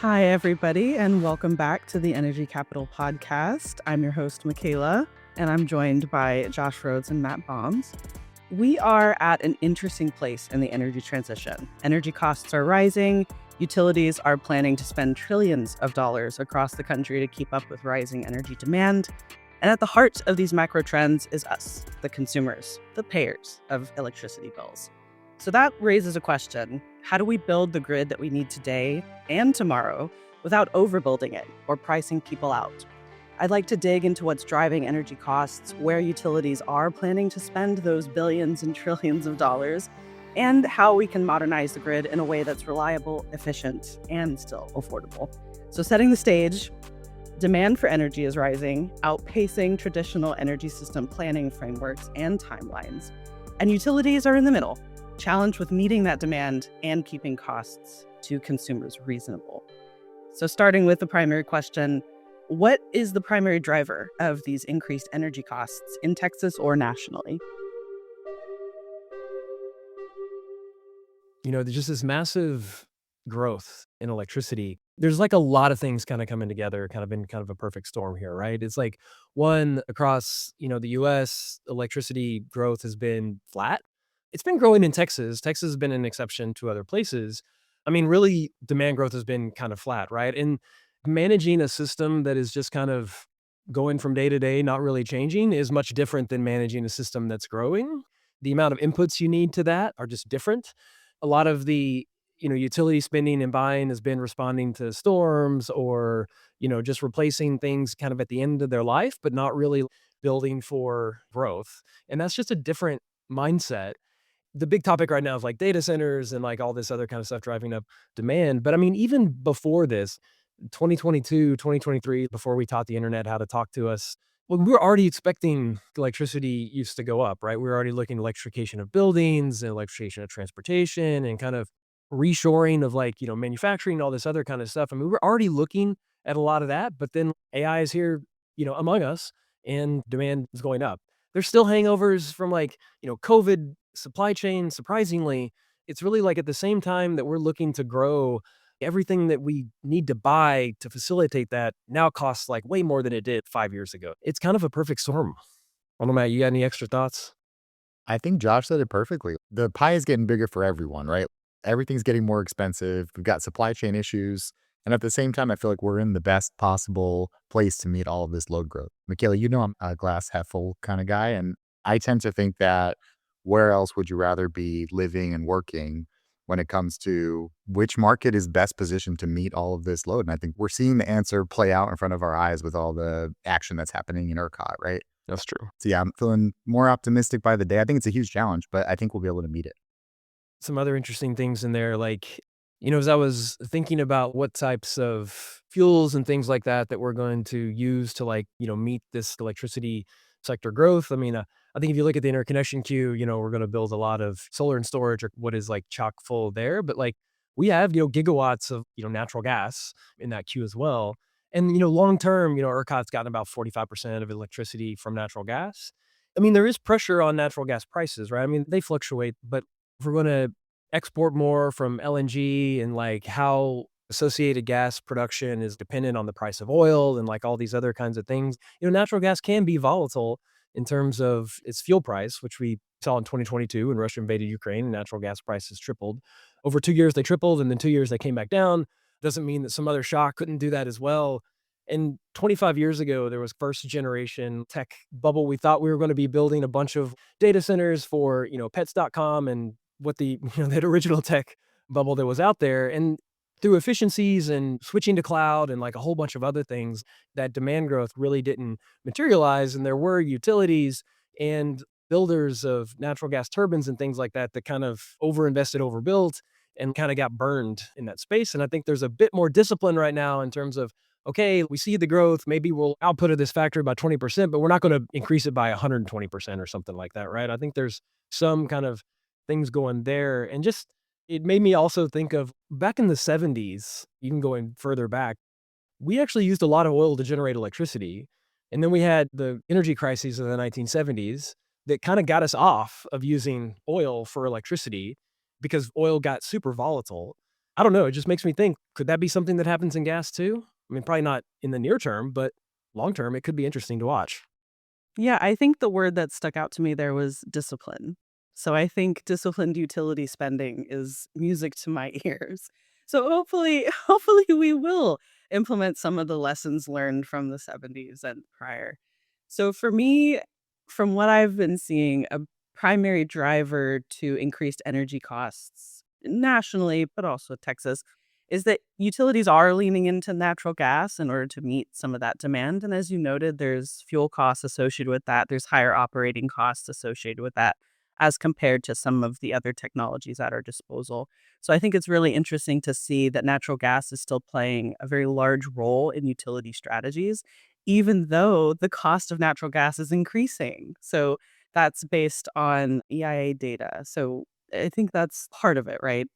Hi, everybody, and welcome back to the Energy Capital Podcast. I'm your host, Michaela, and I'm joined by Josh Rhodes and Matt Boms. We are at an interesting place in the energy transition. Energy costs are rising. Utilities are planning to spend trillions of dollars across the country to keep up with rising energy demand. And at the heart of these macro trends is us, the consumers, the payers of electricity bills. So that raises a question. How do we build the grid that we need today and tomorrow without overbuilding it or pricing people out? I'd like to dig into what's driving energy costs, where utilities are planning to spend those billions and trillions of dollars, and how we can modernize the grid in a way that's reliable, efficient, and still affordable. So setting the stage, demand for energy is rising, outpacing traditional energy system planning frameworks and timelines. And utilities are in the middle, challenged with meeting that demand and keeping costs to consumers reasonable. So starting with the primary question, what is the primary driver of these increased energy costs in Texas or nationally? There's just this massive growth in electricity. There's like a lot of things kind of coming together, kind of in kind of a perfect storm here, right? It's like one across, the US, electricity growth has been flat. It's been growing in Texas. Texas has been an exception to other places. I mean, really, demand growth has been kind of flat, right? And managing a system that is just kind of going from day to day, not really changing, is much different than managing a system that's growing. The amount of inputs you need to that are just different. A lot of the utility spending and buying has been responding to storms or just replacing things kind of at the end of their life, but not really building for growth. And that's just a different mindset. The big topic right now is like data centers and like all this other kind of stuff driving up demand. But I mean, even before this, 2022, 2023, before we taught the internet how to talk to us, well, we were already expecting electricity use to go up, right? We were already looking at electrification of buildings and electrification of transportation and kind of reshoring of like, manufacturing, all this other kind of stuff. I mean, we were already looking at a lot of that, but then AI is here, among us, and demand is going up. There's still hangovers from like, COVID, supply chain. Surprisingly, it's really like at the same time that we're looking to grow, everything that we need to buy to facilitate that now costs like way more than it did 5 years ago. It's kind of a perfect storm. I don't know, Matt, you got any extra thoughts? I think Josh said it perfectly. The pie is getting bigger for everyone, right? Everything's getting more expensive. We've got supply chain issues. And at the same time, I feel like we're in the best possible place to meet all of this load growth. Michaela, I'm a glass half full kind of guy. And I tend to think that where else would you rather be living and working when it comes to which market is best positioned to meet all of this load? And I think we're seeing the answer play out in front of our eyes with all the action that's happening in ERCOT, right? That's true. So yeah, I'm feeling more optimistic by the day. I think it's a huge challenge, but I think we'll be able to meet it. Some other interesting things in there, like, as I was thinking about what types of fuels and things like that we're going to use to like, meet this electricity sector growth. I mean, I think if you look at the interconnection queue, we're going to build a lot of solar and storage or what is like chock full there. But like we have, gigawatts of, natural gas in that queue as well. And, long term, ERCOT's gotten about 45% of electricity from natural gas. I mean, there is pressure on natural gas prices, right? I mean, they fluctuate, but if we're going to export more from LNG and like how associated gas production is dependent on the price of oil and like all these other kinds of things, natural gas can be volatile in terms of its fuel price, which we saw in 2022 when Russia invaded Ukraine and natural gas prices tripled. Over 2 years, they tripled, and then 2 years they came back down. Doesn't mean that some other shock couldn't do that as well. And 25 years ago, there was first generation tech bubble. We thought we were going to be building a bunch of data centers for, pets.com and what the, that original tech bubble that was out there. And through efficiencies and switching to cloud and like a whole bunch of other things, that demand growth really didn't materialize. And there were utilities and builders of natural gas turbines and things like that kind of overinvested, overbuilt, and kind of got burned in that space. And I think there's a bit more discipline right now in terms of, okay, we see the growth, maybe we'll output of this factory by 20%, but we're not going to increase it by 120% or something like that, right? I think there's some kind of things going there. And just, it made me also think of back in the 70s, even going further back, we actually used a lot of oil to generate electricity. And then we had the energy crises of the 1970s that kind of got us off of using oil for electricity because oil got super volatile. I don't know. It just makes me think, could that be something that happens in gas too? I mean, probably not in the near term, but long term, it could be interesting to watch. Yeah, I think the word that stuck out to me there was discipline. So I think disciplined utility spending is music to my ears. So hopefully, hopefully we will implement some of the lessons learned from the 70s and prior. So for me, from what I've been seeing, a primary driver to increased energy costs nationally, but also Texas, is that utilities are leaning into natural gas in order to meet some of that demand. And as you noted, there's fuel costs associated with that. There's higher operating costs associated with that as compared to some of the other technologies at our disposal. So I think it's really interesting to see that natural gas is still playing a very large role in utility strategies, even though the cost of natural gas is increasing. So that's based on EIA data. So I think that's part of it, right?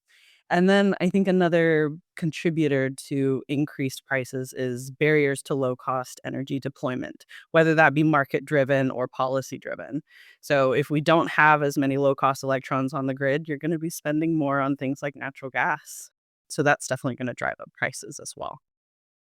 And then I think another contributor to increased prices is barriers to low cost energy deployment, whether that be market driven or policy driven. So if we don't have as many low cost electrons on the grid, you're going to be spending more on things like natural gas. So that's definitely going to drive up prices as well.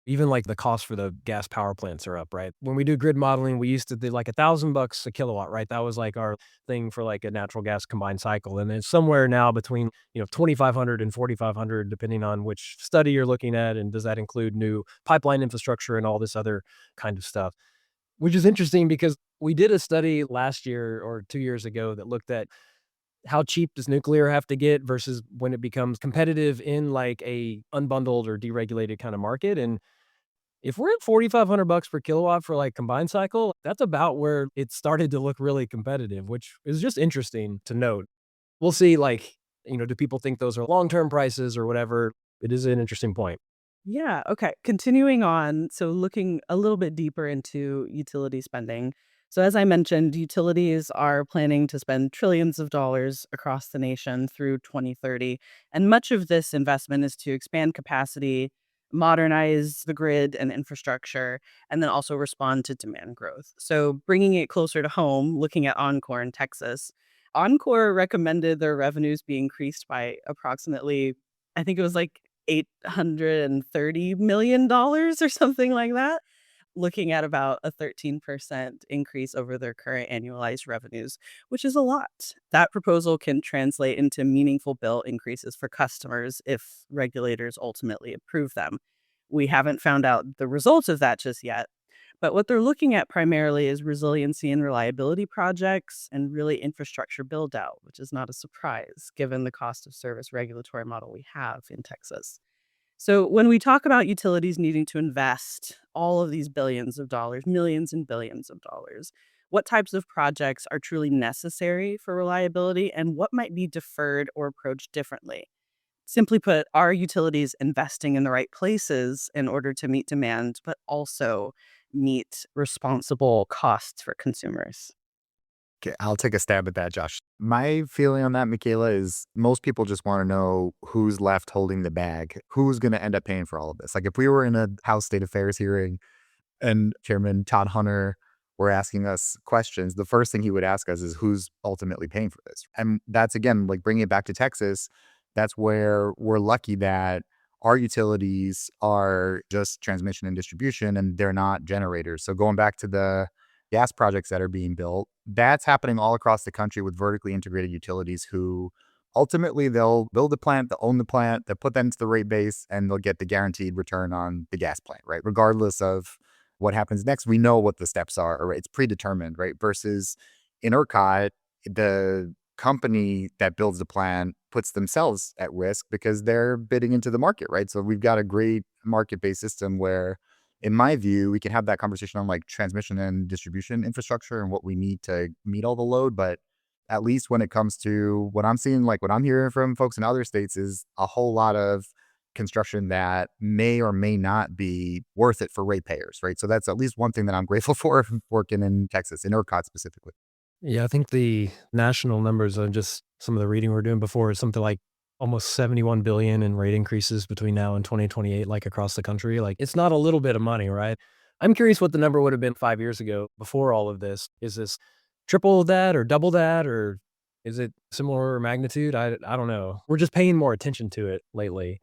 Even like the cost for the gas power plants are up, right? When we do grid modeling, we used to do like $1,000 a kilowatt, right? That was like our thing for like a natural gas combined cycle. And then somewhere now between, 2,500 and 4,500, depending on which study you're looking at. And does that include new pipeline infrastructure and all this other kind of stuff? Which is interesting because we did a study last year or 2 years ago that looked at how cheap does nuclear have to get versus when it becomes competitive in like a unbundled or deregulated kind of market. And if we're at $4,500 per kilowatt for like combined cycle, that's about where it started to look really competitive, which is just interesting to note. We'll see, like, do people think those are long-term prices or whatever? It is an interesting point. Yeah. Okay. Continuing on. So, looking a little bit deeper into utility spending. So, as I mentioned, utilities are planning to spend trillions of dollars across the nation through 2030. And much of this investment is to expand capacity, modernize the grid and infrastructure, and then also respond to demand growth. So, bringing it closer to home, looking at Oncor in Texas, Oncor recommended their revenues be increased by approximately, I think it was like $830 million or something like that, looking at about a 13% increase over their current annualized revenues, which is a lot. That proposal can translate into meaningful bill increases for customers if regulators ultimately approve them. We haven't found out the results of that just yet. But what they're looking at primarily is resiliency and reliability projects and really infrastructure build out, which is not a surprise given the cost of service regulatory model we have in Texas. So, when we talk about utilities needing to invest all of these billions of dollars, millions and billions of dollars, what types of projects are truly necessary for reliability and what might be deferred or approached differently? Simply put, are utilities investing in the right places in order to meet demand, but also meet responsible costs for consumers? Okay, I'll take a stab at that, Josh. My feeling on that, Michaela, is most people just want to know who's left holding the bag, who's going to end up paying for all of this. Like if we were in a House State Affairs hearing and Chairman Todd Hunter were asking us questions, the first thing he would ask us is who's ultimately paying for this. And that's again, like bringing it back to Texas, that's where we're lucky that our utilities are just transmission and distribution and they're not generators. So going back to the gas projects that are being built, that's happening all across the country with vertically integrated utilities who ultimately they'll build the plant, they'll own the plant, they'll put that into the rate base, and they'll get the guaranteed return on the gas plant, right? Regardless of what happens next, we know what the steps are, or it's predetermined, right? Versus in ERCOT, the company that builds the plant puts themselves at risk because they're bidding into the market, right? So we've got a great market-based system where in my view, we can have that conversation on like transmission and distribution infrastructure and what we need to meet all the load. But at least when it comes to what I'm seeing, like what I'm hearing from folks in other states is a whole lot of construction that may or may not be worth it for ratepayers, right? So that's at least one thing that I'm grateful for working in Texas, in ERCOT specifically. Yeah, I think the national numbers on just some of the reading we're doing before is something like almost 71 billion in rate increases between now and 2028, like across the country. Like it's not a little bit of money, right? I'm curious what the number would have been 5 years ago before all of this. Is this triple that or double that, or is it similar magnitude? I don't know. We're just paying more attention to it lately.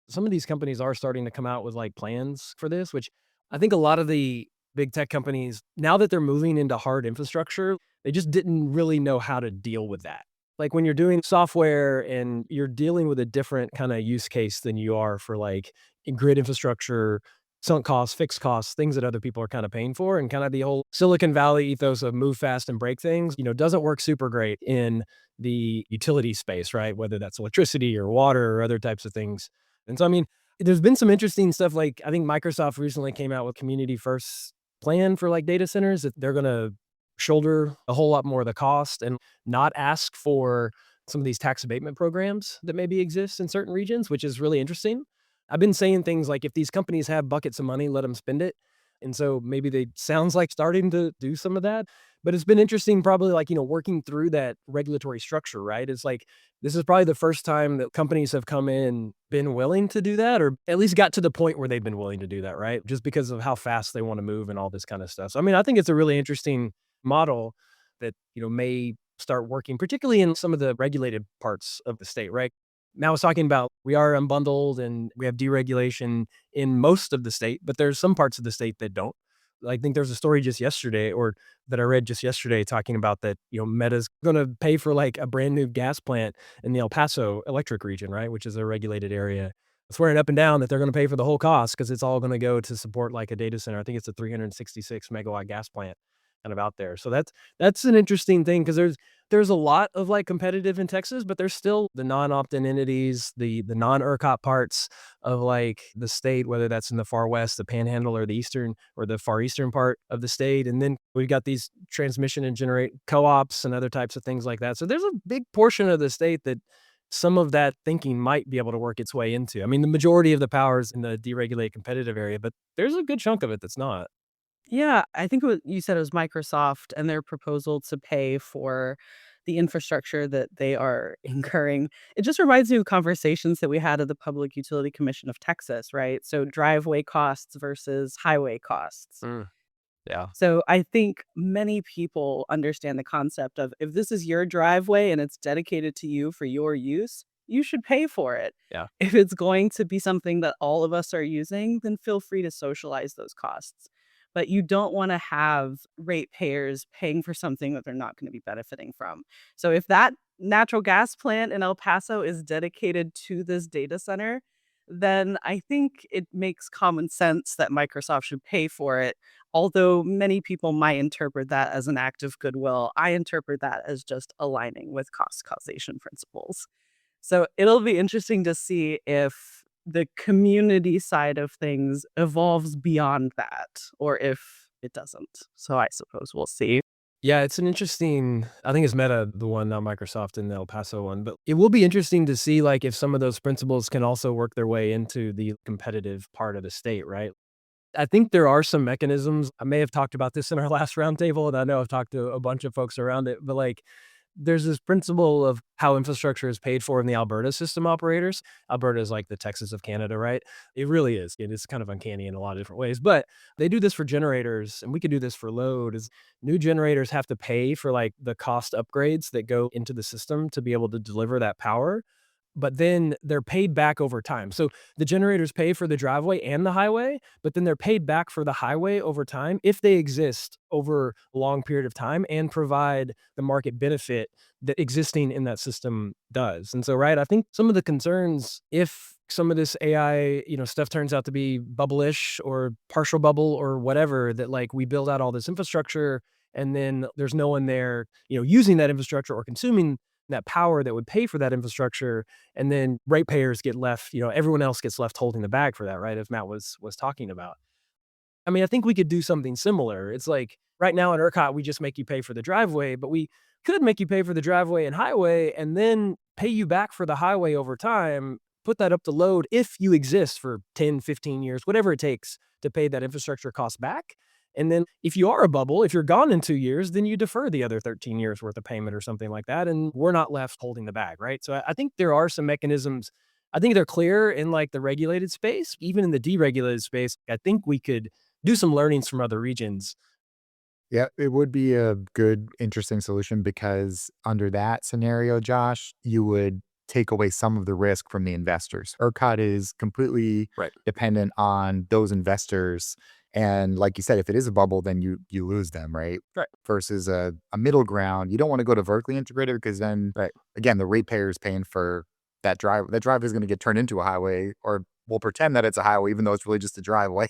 some of these companies are starting to come out with like plans for this, which I think a lot of the big tech companies, now that they're moving into hard infrastructure, they just didn't really know how to deal with that. Like when you're doing software and you're dealing with a different kind of use case than you are for like in grid infrastructure, sunk costs, fixed costs, things that other people are kind of paying for. And kind of the whole Silicon Valley ethos of move fast and break things, doesn't work super great in the utility space, right? Whether that's electricity or water or other types of things. And so, I mean, there's been some interesting stuff. Like I think Microsoft recently came out with community first plan for like data centers that they're going to shoulder a whole lot more of the cost and not ask for some of these tax abatement programs that maybe exist in certain regions, which is really interesting. I've been saying things like if these companies have buckets of money, let them spend it. And so maybe they sounds like starting to do some of that. But it's been interesting, probably like, working through that regulatory structure, right? It's like this is probably the first time that companies have come in, been willing to do that, or at least got to the point where they've been willing to do that, right? Just because of how fast they want to move and all this kind of stuff. So, I mean, I think it's a really interesting model that, may start working, particularly in some of the regulated parts of the state, right? Now I was talking about we are unbundled and we have deregulation in most of the state, but there's some parts of the state that don't. I think there's a story just yesterday or that I read just yesterday talking about that, Meta's going to pay for like a brand new gas plant in the El Paso electric region, right? Which is a regulated area. Swearing up and down that they're going to pay for the whole cost because it's all going to go to support like a data center. I think it's a 366 megawatt gas plant kind of out there. So that's an interesting thing because there's a lot of like competitive in Texas, but there's still the non-opt-in entities, the non-ERCOT parts of like the state, whether that's in the far west, the panhandle, or the eastern or the far eastern part of the state. And then we've got these transmission and generate co-ops and other types of things like that. So there's a big portion of the state that some of that thinking might be able to work its way into. I mean, the majority of the power is in the deregulated competitive area, but there's a good chunk of it that's not. Yeah, I think what you said was Microsoft and their proposal to pay for the infrastructure that they are incurring. It just reminds me of conversations that we had at the Public Utility Commission of Texas, right? So driveway costs versus highway costs. Mm, yeah. So I think many people understand the concept of if this is your driveway and it's dedicated to you for your use, you should pay for it. Yeah. If it's going to be something that all of us are using, then feel free to socialize those costs. But you don't want to have ratepayers paying for something that they're not going to be benefiting from. So if that natural gas plant in El Paso is dedicated to this data center, then I think it makes common sense that Microsoft should pay for it. Although many people might interpret that as an act of goodwill, I interpret that as just aligning with cost causation principles. So it'll be interesting to see if the community side of things evolves beyond that or if it doesn't. So I suppose we'll see. Yeah, it's an interesting, I think it's Meta, the one, not Microsoft, and the El Paso one, but it will be interesting to see like if some of those principles can also work their way into the competitive part of the state, right? I think there are some mechanisms. I may have talked about this in our last roundtable, and I know I've talked to a bunch of folks around it, but like there's this principle of how infrastructure is paid for in the Alberta system operators. Alberta is like the Texas of Canada, right? It really is. It is kind of uncanny in a lot of different ways, but they do this for generators and we could do this for load is new generators have to pay for like the cost upgrades that go into the system to be able to deliver that power. But then they're paid back over time. So the generators pay for the driveway and the highway, but then they're paid back for the highway over time if they exist over a long period of time and provide the market benefit that existing in that system does. And so, right, I think some of the concerns, if some of this AI, stuff turns out to be bubble-ish or partial bubble or whatever, that like we build out all this infrastructure and then there's no one there, using that infrastructure or consuming that power that would pay for that infrastructure, and then ratepayers get left, everyone else gets left holding the bag for that, right? As Matt was talking about. I mean, I think we could do something similar. It's like right now in ERCOT, we just make you pay for the driveway, but we could make you pay for the driveway and highway and then pay you back for the highway over time, put that up to load if you exist for 10, 15 years, whatever it takes to pay that infrastructure cost back. And then if you are a bubble, if you're gone in 2 years, then you defer the other 13 years worth of payment or something like that. And we're not left holding the bag, right? So I think there are some mechanisms. I think they're clear in like the regulated space, even in the deregulated space. I think we could do some learnings from other regions. Yeah, it would be a good, interesting solution because under that scenario, Josh, you would take away some of the risk from the investors. ERCOT is completely Right. dependent on those investors. And like you said, if it is a bubble, then you lose them, right? Right. Versus a middle ground. You don't want to go to vertically integrated because then, Right. again, the ratepayer is paying for that drive. That driveway is going to get turned into a highway, or we'll pretend that it's a highway, even though it's really just a driveway.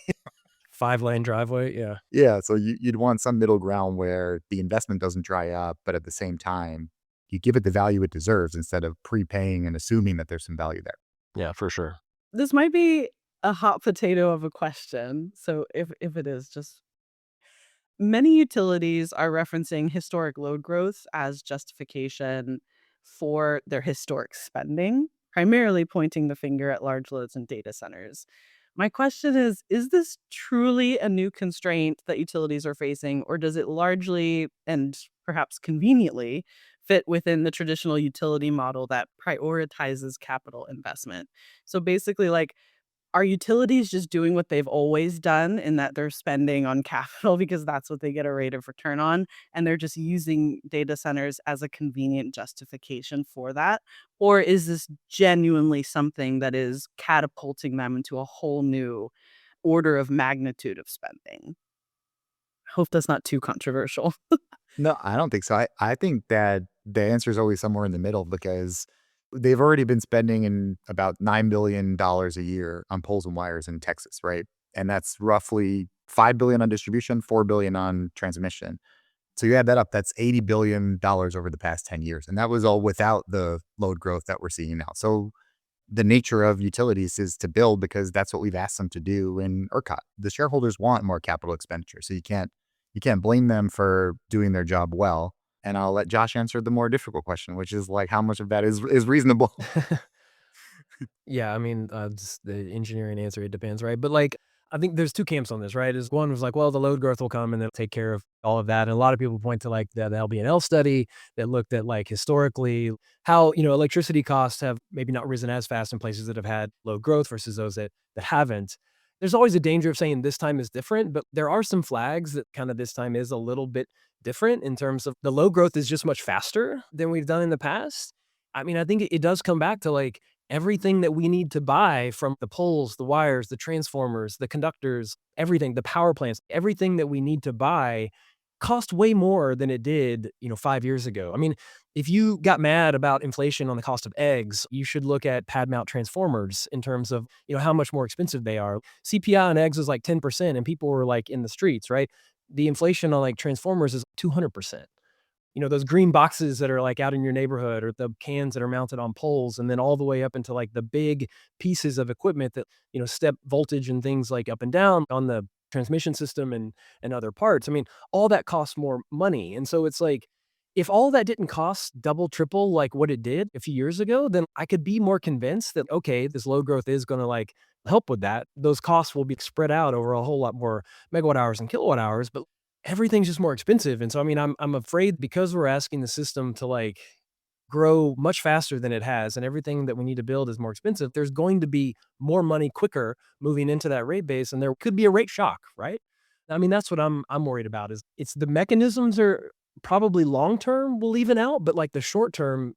5-lane driveway. Yeah. Yeah. So you'd want some middle ground where the investment doesn't dry up, but at the same time, you give it the value it deserves instead of prepaying and assuming that there's some value there. Yeah, for sure. This might be a hot potato of a question. So if it is, just many utilities are referencing historic load growth as justification for their historic spending, primarily pointing the finger at large loads and data centers. My question is this truly a new constraint that utilities are facing, or does it largely and perhaps conveniently fit within the traditional utility model that prioritizes capital investment? So basically, like, are utilities just doing what they've always done in that they're spending on capital because that's what they get a rate of return on, and they're just using data centers as a convenient justification for that? Or is this genuinely something that is catapulting them into a whole new order of magnitude of spending? Hope that's not too controversial. No, I don't think so. I think that the answer is always somewhere in the middle because they've already been spending in about $9 billion a year on poles and wires in Texas, right? And that's roughly $5 billion on distribution, $4 billion on transmission. So you add that up, that's $80 billion over the past 10 years. And that was all without the load growth that we're seeing now. So the nature of utilities is to build because that's what we've asked them to do in ERCOT. The shareholders want more capital expenditure. So you can't blame them for doing their job well. And I'll let Josh answer the more difficult question, which is like how much of that is reasonable. Yeah, I mean, just the engineering answer, it depends, right? But like, I think there's two camps on this, right? Is one was like, well, the load growth will come and they'll take care of all of that. And a lot of people point to like the LBNL study that looked at like historically how, electricity costs have maybe not risen as fast in places that have had low growth versus those that haven't. There's always a danger of saying this time is different, but there are some flags that kind of this time is a little bit different in terms of the low growth is just much faster than we've done in the past. I mean, I think it does come back to like everything that we need to buy from the poles, the wires, the transformers, the conductors, everything, the power plants, everything that we need to buy cost way more than it did, 5 years ago. I mean, if you got mad about inflation on the cost of eggs, you should look at pad mount transformers in terms of, how much more expensive they are. CPI on eggs was like 10% and people were like in the streets, right? The inflation on like transformers is 200%. Those green boxes that are like out in your neighborhood or the cans that are mounted on poles and then all the way up into like the big pieces of equipment that, step voltage and things like up and down on the transmission system and other parts. I mean, all that costs more money. And so it's like, if all that didn't cost double, triple like what it did a few years ago, then I could be more convinced that, okay, this low growth is going to like help with that. Those costs will be spread out over a whole lot more megawatt hours and kilowatt hours. But everything's just more expensive. And so, I mean, I'm afraid because we're asking the system to like grow much faster than it has and everything that we need to build is more expensive, there's going to be more money quicker moving into that rate base. And there could be a rate shock, right? I mean, that's what I'm worried about is it's the mechanisms are probably long-term will even out, but like the short term,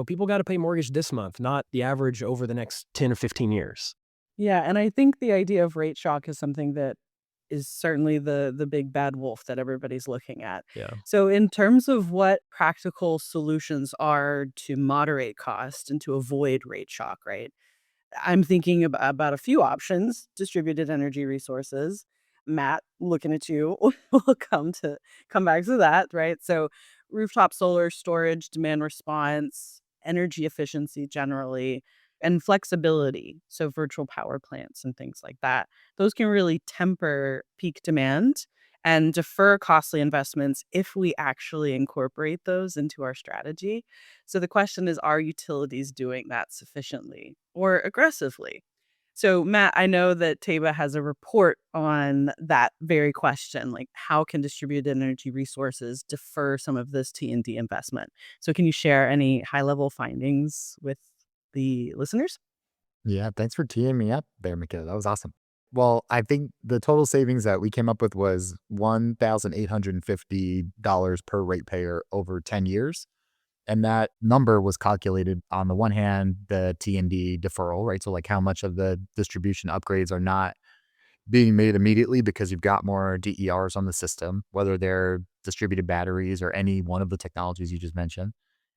people got to pay mortgage this month, not the average over the next 10 or 15 years. Yeah, and I think the idea of rate shock is something that is certainly the big bad wolf that everybody's looking at. Yeah. So in terms of what practical solutions are to moderate cost and to avoid rate shock, right? I'm thinking about a few options. Distributed energy resources. Matt, looking at you, we'll come back to that, right? So rooftop solar storage, demand response, energy efficiency generally, and flexibility. So virtual power plants and things like that. Those can really temper peak demand and defer costly investments if we actually incorporate those into our strategy. So the question is, are utilities doing that sufficiently or aggressively? So Matt, I know that Taba has a report on that very question, like how can distributed energy resources defer some of this T&D investment? So can you share any high-level findings with the listeners? Yeah, thanks for teeing me up there, Michaela. That was awesome. Well, I think the total savings that we came up with was $1,850 per ratepayer over 10 years. And that number was calculated on the one hand, the T&D deferral, right? So like how much of the distribution upgrades are not being made immediately because you've got more DERs on the system, whether they're distributed batteries or any one of the technologies you just mentioned.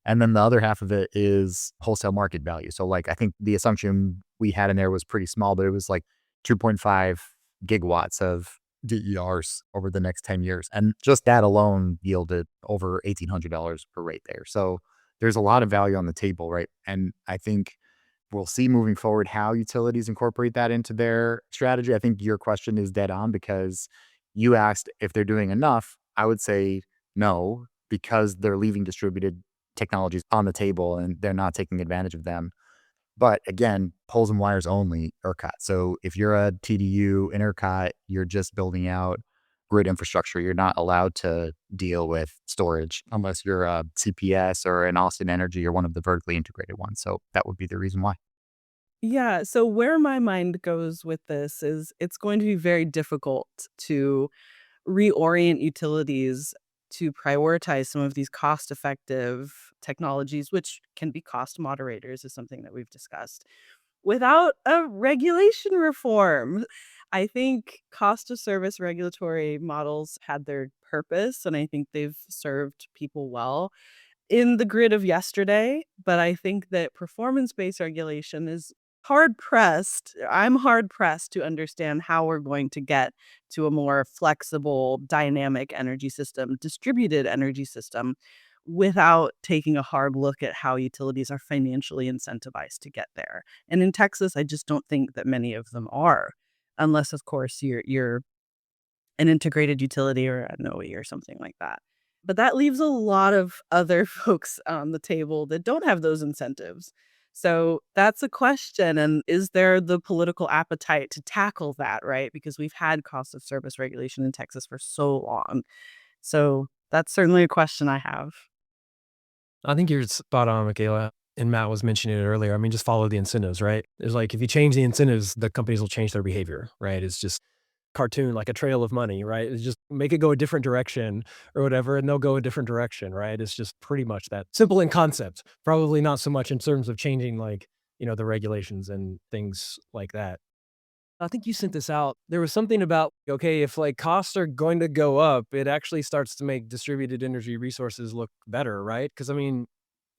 And then the other half of it is wholesale market value. So like I think the assumption we had in there was pretty small, but it was like 2.5 gigawatts of DERs over the next 10 years. And just that alone yielded over $1,800 per rate there. So there's a lot of value on the table, right? And I think we'll see moving forward how utilities incorporate that into their strategy. I think your question is dead on because you asked if they're doing enough. I would say no, because they're leaving distributed technologies on the table and they're not taking advantage of them. But again, poles and wires only, ERCOT. So if you're a TDU in ERCOT, you're just building out grid infrastructure. You're not allowed to deal with storage unless you're a CPS or an Austin Energy or one of the vertically integrated ones. So that would be the reason why. Yeah, so where my mind goes with this is it's going to be very difficult to reorient utilities to prioritize some of these cost-effective technologies, which can be cost moderators, is something that we've discussed, without a regulation reform. I think cost of service regulatory models had their purpose, and I think they've served people well in the grid of yesterday, but I think that performance-based regulation is hard pressed. I'm hard pressed to understand how we're going to get to a more flexible, dynamic energy system, distributed energy system, without taking a hard look at how utilities are financially incentivized to get there. And in Texas, I just don't think that many of them are, unless, of course, you're an integrated utility or an OE or something like that. But that leaves a lot of other folks on the table that don't have those incentives. So that's a question. And is there the political appetite to tackle that, right? Because we've had cost of service regulation in Texas for so long. So that's certainly a question I have. I think you're spot on, Michaela. And Matt was mentioning it earlier. I mean, just follow the incentives, right? It's like if you change the incentives, the companies will change their behavior, right? It's just cartoon, like a trail of money, right? It's just make it go a different direction or whatever, and they'll go a different direction, right? It's just pretty much that simple in concept. Probably not so much in terms of changing like, the regulations and things like that. I think you sent this out. There was something about, okay, if like costs are going to go up, it actually starts to make distributed energy resources look better, right? Because I mean,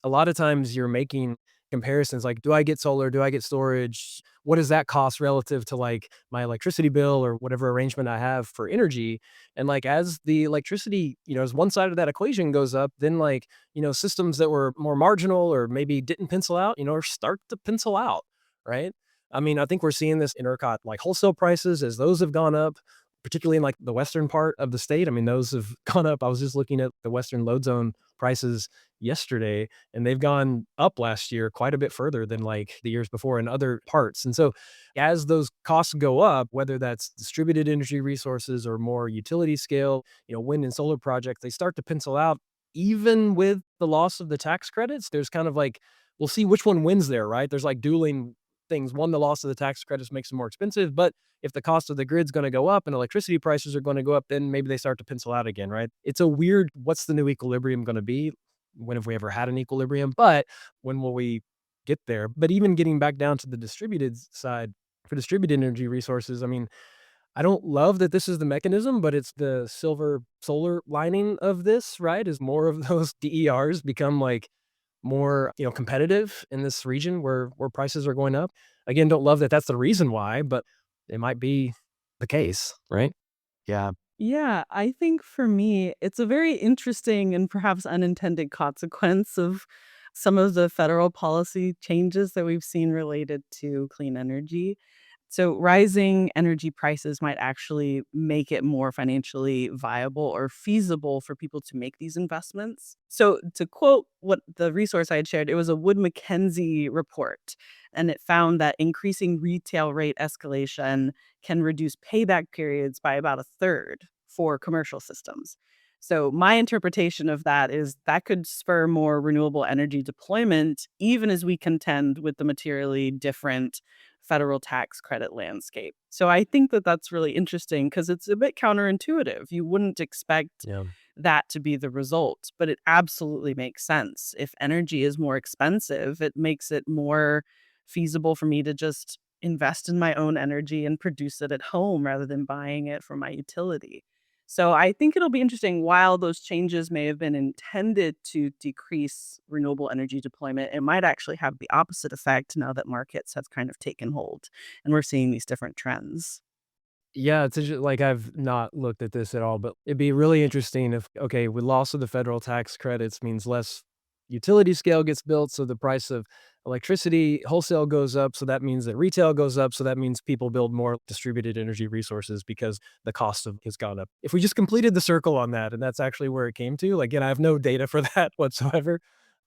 a lot of times you're making comparisons like, do I get solar? Do I get storage? What does that cost relative to like my electricity bill or whatever arrangement I have for energy? And like, as the electricity, as one side of that equation goes up, then like, systems that were more marginal or maybe didn't pencil out, start to pencil out, right? I mean, I think we're seeing this in ERCOT, like wholesale prices as those have gone up, particularly in like the western part of the state. I mean, those have gone up. I was just looking at the western load zone prices yesterday, and they've gone up last year quite a bit further than like the years before in other parts. And so as those costs go up, whether that's distributed energy resources or more utility scale, wind and solar projects, they start to pencil out even with the loss of the tax credits. There's kind of like, we'll see which one wins there, right? There's like dueling things. One, the loss of the tax credits makes them more expensive, but if the cost of the grid's going to go up and electricity prices are going to go up, then maybe they start to pencil out again, right? It's a weird, what's the new equilibrium going to be? When have we ever had an equilibrium? But when will we get there? But even getting back down to the distributed side, for distributed energy resources, I mean, I don't love that this is the mechanism, but it's the silver solar lining of this, right? Is more of those DERs become like more, competitive in this region where prices are going up. Again, don't love that that's the reason why, but it might be the case, right? Yeah. Yeah, I think for me, it's a very interesting and perhaps unintended consequence of some of the federal policy changes that we've seen related to clean energy. So, rising energy prices might actually make it more financially viable or feasible for people to make these investments. So, to quote what the resource I had shared, it was a Wood Mackenzie report, and it found that increasing retail rate escalation can reduce payback periods by about a third for commercial systems. So, my interpretation of that is that could spur more renewable energy deployment, even as we contend with the materially different federal tax credit landscape. So, I think that that's really interesting because it's a bit counterintuitive. You wouldn't expect Yeah. that to be the result, but it absolutely makes sense. If energy is more expensive, it makes it more feasible for me to just invest in my own energy and produce it at home rather than buying it from my utility. So I think it'll be interesting. While those changes may have been intended to decrease renewable energy deployment, it might actually have the opposite effect now that markets have kind of taken hold and we're seeing these different trends. Yeah, like, I've not looked at this at all, but it'd be really interesting if, okay, with loss of the federal tax credits means less utility scale gets built, so the price of electricity wholesale goes up, so that means that retail goes up, so that means people build more distributed energy resources because the cost of has gone up. If we just completed the circle on that, and that's actually where it came to, like, again, I have no data for that whatsoever,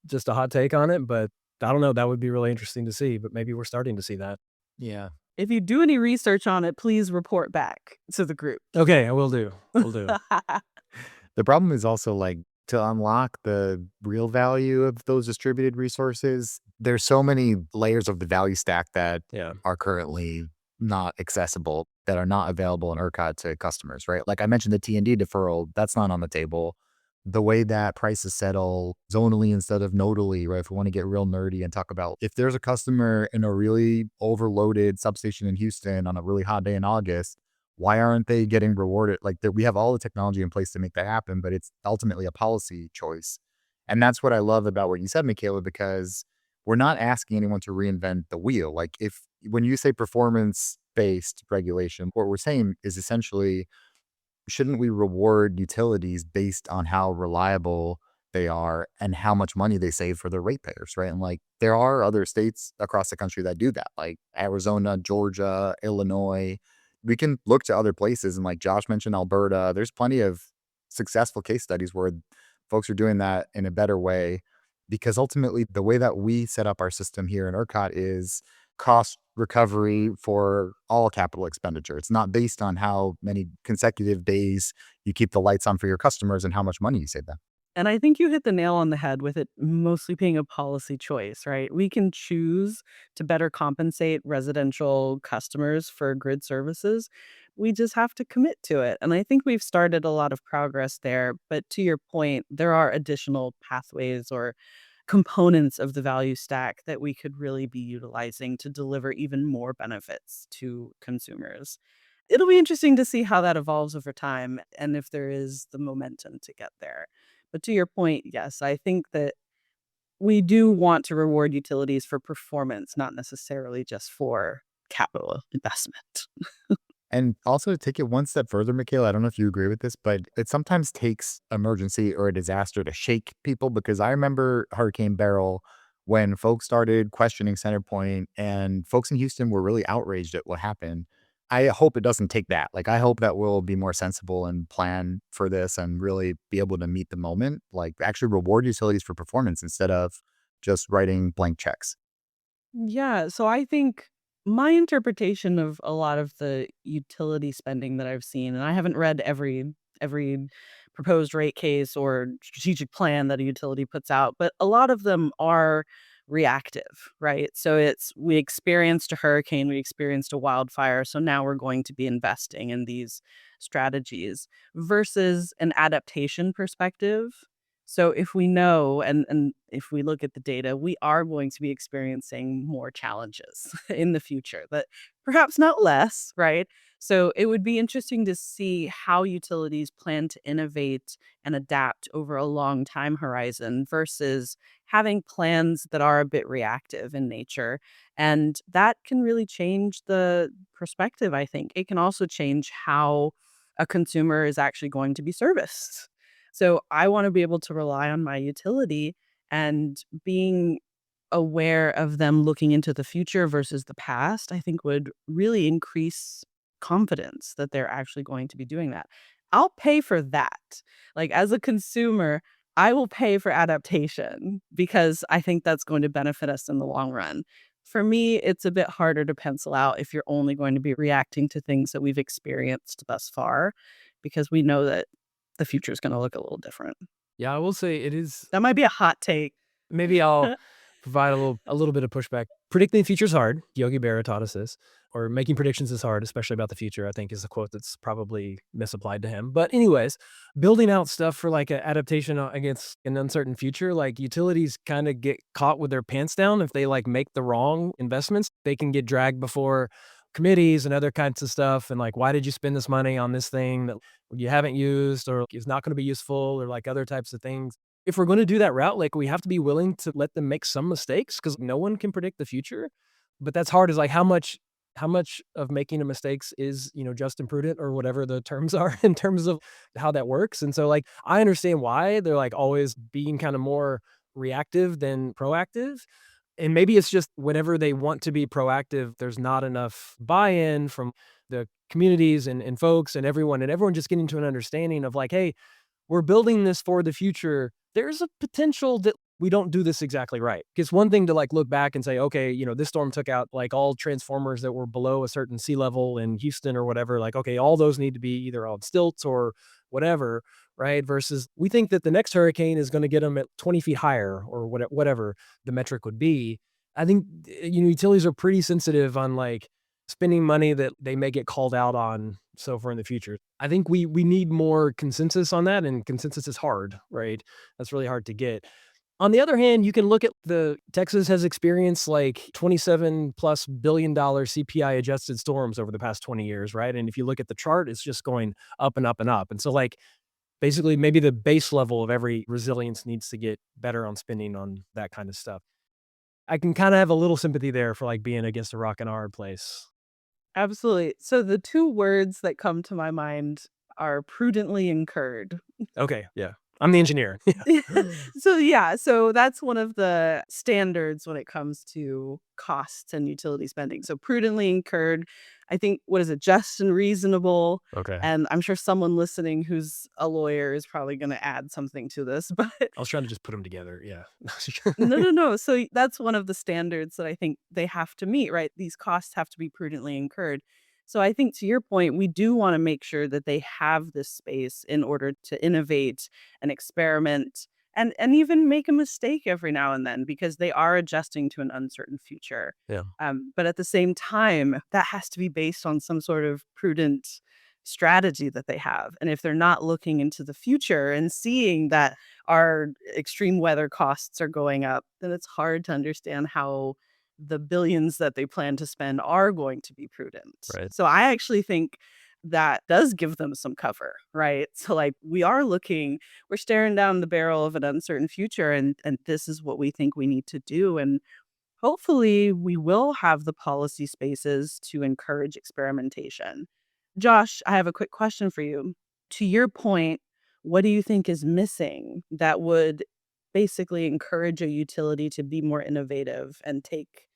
just a hot take on it, but I don't know, that would be really interesting to see, but maybe we're starting to see that. Yeah. If you do any research on it, please report back to the group. Okay, I will do. Will do. The problem is also like to unlock the real value of those distributed resources, there's so many layers of the value stack that Yeah. are currently not accessible, that are not available in ERCOT to customers, right? Like I mentioned, the T&D deferral, that's not on the table. The way that prices settle zonally instead of nodally, right? If we want to get real nerdy and talk about if there's a customer in a really overloaded substation in Houston on a really hot day in August, why aren't they getting rewarded? Like that we have all the technology in place to make that happen, but it's ultimately a policy choice. And that's what I love about what you said, Michaela, because we're not asking anyone to reinvent the wheel. Like if when you say performance based regulation, what we're saying is essentially shouldn't we reward utilities based on how reliable they are and how much money they save for their ratepayers, right? And like there are other states across the country that do that, like Arizona, Georgia, Illinois. We can look to other places, and like Josh mentioned, Alberta. There's plenty of successful case studies where folks are doing that in a better way, because ultimately the way that we set up our system here in ERCOT is cost recovery for all capital expenditure. It's not based on how many consecutive days you keep the lights on for your customers and how much money you save them. And I think you hit the nail on the head with it mostly being a policy choice, right? We can choose to better compensate residential customers for grid services. We just have to commit to it. And I think we've started a lot of progress there. But to your point, there are additional pathways or components of the value stack that we could really be utilizing to deliver even more benefits to consumers. It'll be interesting to see how that evolves over time and if there is the momentum to get there. But to your point, yes, I think that we do want to reward utilities for performance, not necessarily just for capital investment. And also to take it one step further, Michaela, I don't know if you agree with this, but it sometimes takes emergency or a disaster to shake people, because I remember Hurricane Beryl when folks started questioning Centerpoint and folks in Houston were really outraged at what happened. I hope it doesn't take that. Like, I hope that we'll be more sensible and plan for this and really be able to meet the moment, like actually reward utilities for performance instead of just writing blank checks. Yeah, so I think my interpretation of a lot of the utility spending that I've seen, and I haven't read every proposed rate case or strategic plan that a utility puts out, but a lot of them are reactive, right? So it's we experienced a hurricane, we experienced a wildfire, so now we're going to be investing in these strategies versus an adaptation perspective. So if we know and if we look at the data, we are going to be experiencing more challenges in the future, but perhaps not less, right? So it would be interesting to see how utilities plan to innovate and adapt over a long time horizon versus having plans that are a bit reactive in nature. And that can really change the perspective, I think. It can also change how a consumer is actually going to be serviced. So I want to be able to rely on my utility and being aware of them looking into the future versus the past, I think would really increase confidence that they're actually going to be doing that. I'll pay for that. Like as a consumer, I will pay for adaptation because I think that's going to benefit us in the long run. For me, it's a bit harder to pencil out if you're only going to be reacting to things that we've experienced thus far, because we know that the future is going to look a little different. Yeah, I will say it is That might be a hot take. maybe I'll provide a little bit of pushback. Predicting the future is hard. Yogi Berra taught us this. Or making predictions is hard, especially about the future, I think is a quote that's probably misapplied to him. But anyways, building out stuff for like an adaptation against an uncertain future, like utilities kind of get caught with their pants down. If they like make the wrong investments, they can get dragged before committees and other kinds of stuff. And like, why did you spend this money on this thing that you haven't used or is not going to be useful or like other types of things? If we're going to do that route, like we have to be willing to let them make some mistakes because no one can predict the future. But that's hard is like how much of making a mistakes is, just and prudent or whatever the terms are in terms of how that works. And so like, I understand why they're like always being kind of more reactive than proactive. And maybe it's just whenever they want to be proactive, there's not enough buy-in from the communities and folks and everyone just getting to an understanding of like, hey, we're building this for the future. There's a potential that we don't do this exactly right. It's one thing to like look back and say, okay, this storm took out like all transformers that were below a certain sea level in Houston or whatever. Like, okay, all those need to be either on stilts or whatever, right? Versus we think that the next hurricane is going to get them at 20 feet higher or whatever the metric would be. I think, utilities are pretty sensitive on like spending money that they may get called out on so far in the future. I think we need more consensus on that, and consensus is hard, right? That's really hard to get. On the other hand, you can look at Texas has experienced like $27+ billion CPI adjusted storms over the past 20 years, right? And if you look at the chart, it's just going up and up and up. And so like basically maybe the base level of every resilience needs to get better on spending on that kind of stuff. I can kind of have a little sympathy there for like being against a rock and a hard place. Absolutely. So the two words that come to my mind are prudently incurred. Okay, yeah. I'm the engineer. So that's one of the standards when it comes to costs and utility spending. So prudently incurred, I think, what is it, just and reasonable? Okay. And I'm sure someone listening who's a lawyer is probably going to add something to this, but I was trying to just put them together. Yeah. no. So that's one of the standards that I think they have to meet, right? These costs have to be prudently incurred. So I think to your point, we do want to make sure that they have this space in order to innovate and experiment and even make a mistake every now and then because they are adjusting to an uncertain future. Yeah. But at the same time, that has to be based on some sort of prudent strategy that they have. And if they're not looking into the future and seeing that our extreme weather costs are going up, then it's hard to understand how the billions that they plan to spend are going to be prudent. Right. So I actually think that does give them some cover, right? So like we're staring down the barrel of an uncertain future and this is what we think we need to do. And hopefully we will have the policy spaces to encourage experimentation. Josh, I have a quick question for you. To your point, what do you think is missing that would basically encourage a utility to be more innovative and take,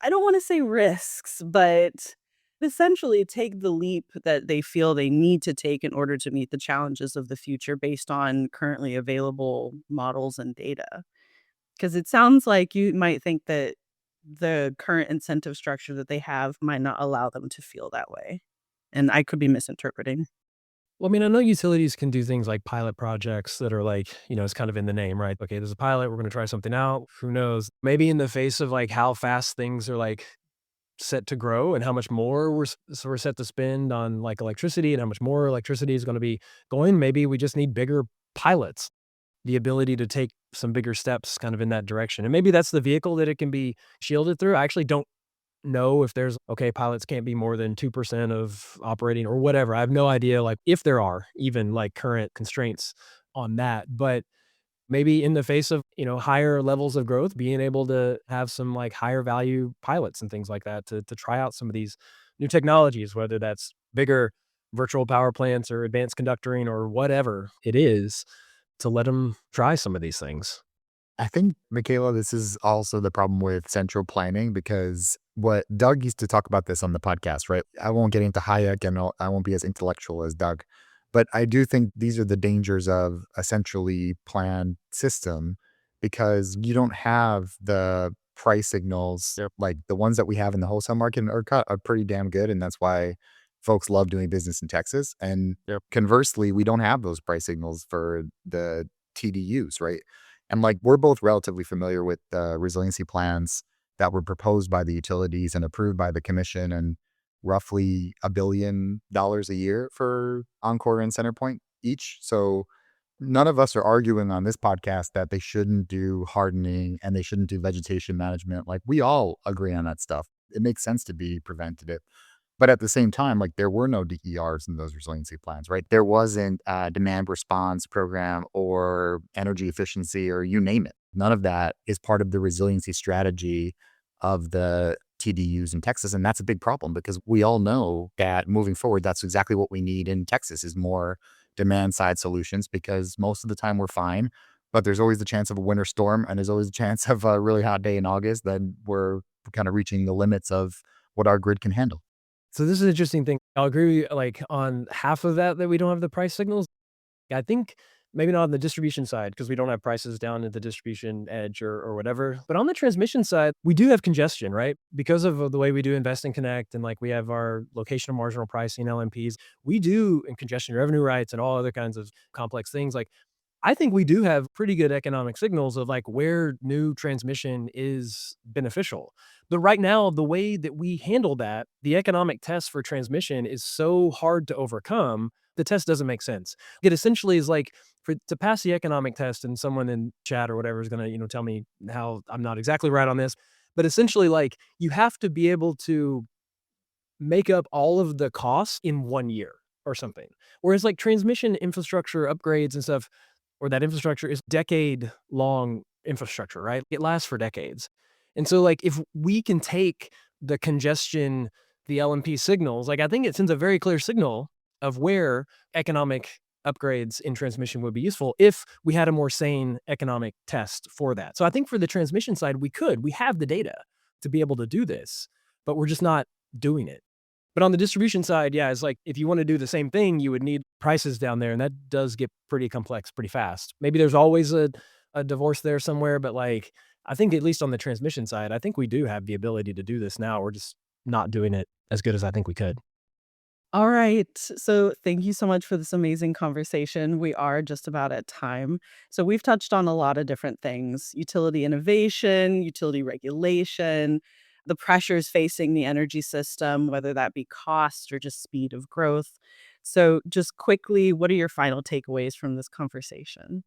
I don't want to say risks, but essentially take the leap that they feel they need to take in order to meet the challenges of the future based on currently available models and data? Because it sounds like you might think that the current incentive structure that they have might not allow them to feel that way. And I could be misinterpreting. Well, I mean, I know utilities can do things like pilot projects that are like, it's kind of in the name, right? Okay, there's a pilot, we're going to try something out. Who knows? Maybe in the face of like how fast things are like set to grow and how much more we're set to spend on like electricity and how much more electricity is going to be going, maybe we just need bigger pilots, the ability to take some bigger steps kind of in that direction. And maybe that's the vehicle that it can be shielded through. I actually don't know if there's, okay, pilots can't be more than 2% of operating or whatever. I have no idea, like, if there are even like current constraints on that. But maybe in the face of, higher levels of growth, being able to have some like higher value pilots and things like that to try out some of these new technologies, whether that's bigger virtual power plants or advanced conductoring or whatever it is, to let them try some of these things. I think, Michaela, this is also the problem with central planning because what Doug used to talk about this on the podcast, right? I won't get into Hayek and I won't be as intellectual as Doug, but I do think these are the dangers of a centrally planned system because you don't have the price signals. Like the ones that we have in the wholesale market in ERCOT are pretty damn good. And that's why folks love doing business in Texas. And conversely, we don't have those price signals for the TDUs, right? And like, we're both relatively familiar with the resiliency plans that were proposed by the utilities and approved by the commission, and roughly $1 billion a year for Oncor and CenterPoint each. So none of us are arguing on this podcast that they shouldn't do hardening and they shouldn't do vegetation management. Like, we all agree on that stuff. It makes sense to be preventative. But at the same time, like, there were no DERs in those resiliency plans, right? There wasn't a demand response program or energy efficiency or you name it. None of that is part of the resiliency strategy of the TDUs in Texas. And that's a big problem because we all know that moving forward, that's exactly what we need in Texas is more demand side solutions, because most of the time we're fine, but there's always the chance of a winter storm and there's always a chance of a really hot day in August. Then we're kind of reaching the limits of what our grid can handle. So this is an interesting thing. I'll agree like on half of that we don't have the price signals. I think maybe not on the distribution side because we don't have prices down at the distribution edge or whatever. But on the transmission side, we do have congestion, right? Because of the way we do invest and connect and like we have our location of marginal pricing, LMPs, we do in congestion revenue rights and all other kinds of complex things. Like I think we do have pretty good economic signals of like where new transmission is beneficial. But right now, the way that we handle that, the economic test for transmission is so hard to overcome. The test doesn't make sense. It essentially is like to pass the economic test, and someone in chat or whatever is going to, tell me how I'm not exactly right on this. But essentially, like you have to be able to make up all of the costs in 1 year or something. Whereas like transmission infrastructure upgrades and stuff, or that infrastructure is decade-long infrastructure, right? It lasts for decades. And so, like, if we can take the congestion, the LMP signals, like, I think it sends a very clear signal of where economic upgrades in transmission would be useful if we had a more sane economic test for that. So I think for the transmission side, we have the data to be able to do this, but we're just not doing it. But on the distribution side, yeah, it's like if you want to do the same thing, you would need prices down there. And that does get pretty complex pretty fast. Maybe there's always a divorce there somewhere. But like, I think at least on the transmission side, I think we do have the ability to do this now. We're just not doing it as good as I think we could. All right. So thank you so much for this amazing conversation. We are just about at time. So we've touched on a lot of different things: utility innovation, utility regulation, the pressures facing the energy system, whether that be cost or just speed of growth. So just quickly, what are your final takeaways from this conversation?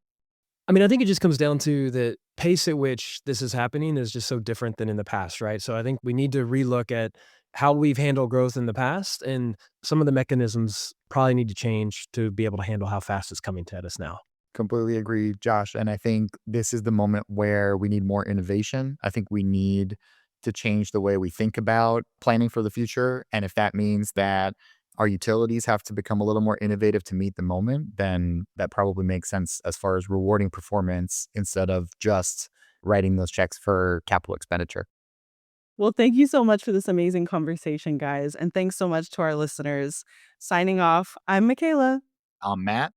I mean, I think it just comes down to the pace at which this is happening is just so different than in the past, right? So I think we need to relook at how we've handled growth in the past, and some of the mechanisms probably need to change to be able to handle how fast it's coming at us now. Completely agree, Josh. And I think this is the moment where we need more innovation. I think we need to change the way we think about planning for the future. And if that means that our utilities have to become a little more innovative to meet the moment, then that probably makes sense as far as rewarding performance instead of just writing those checks for capital expenditure. Well, thank you so much for this amazing conversation, guys. And thanks so much to our listeners. Signing off, I'm Michaela, I'm Matt.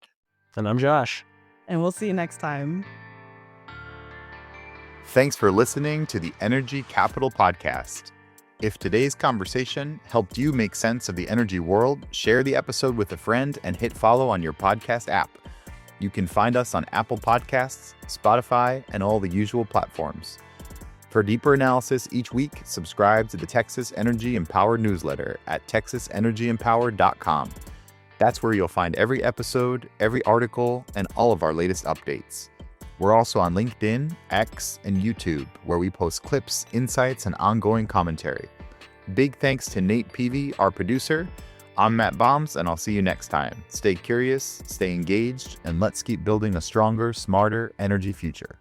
And I'm Josh. and we'll see you next time. Thanks for listening to the Energy Capital Podcast. If today's conversation helped you make sense of the energy world, share the episode with a friend and hit follow on your podcast app. You can find us on Apple Podcasts, Spotify, and all the usual platforms. For deeper analysis each week, subscribe to the Texas Energy Empowered newsletter at texasenergyempowered.com. That's where you'll find every episode, every article, and all of our latest updates. We're also on LinkedIn, X, and YouTube, where we post clips, insights, and ongoing commentary. Big thanks to Nate Peavy, our producer. I'm Matt Boms, and I'll see you next time. Stay curious, stay engaged, and let's keep building a stronger, smarter energy future.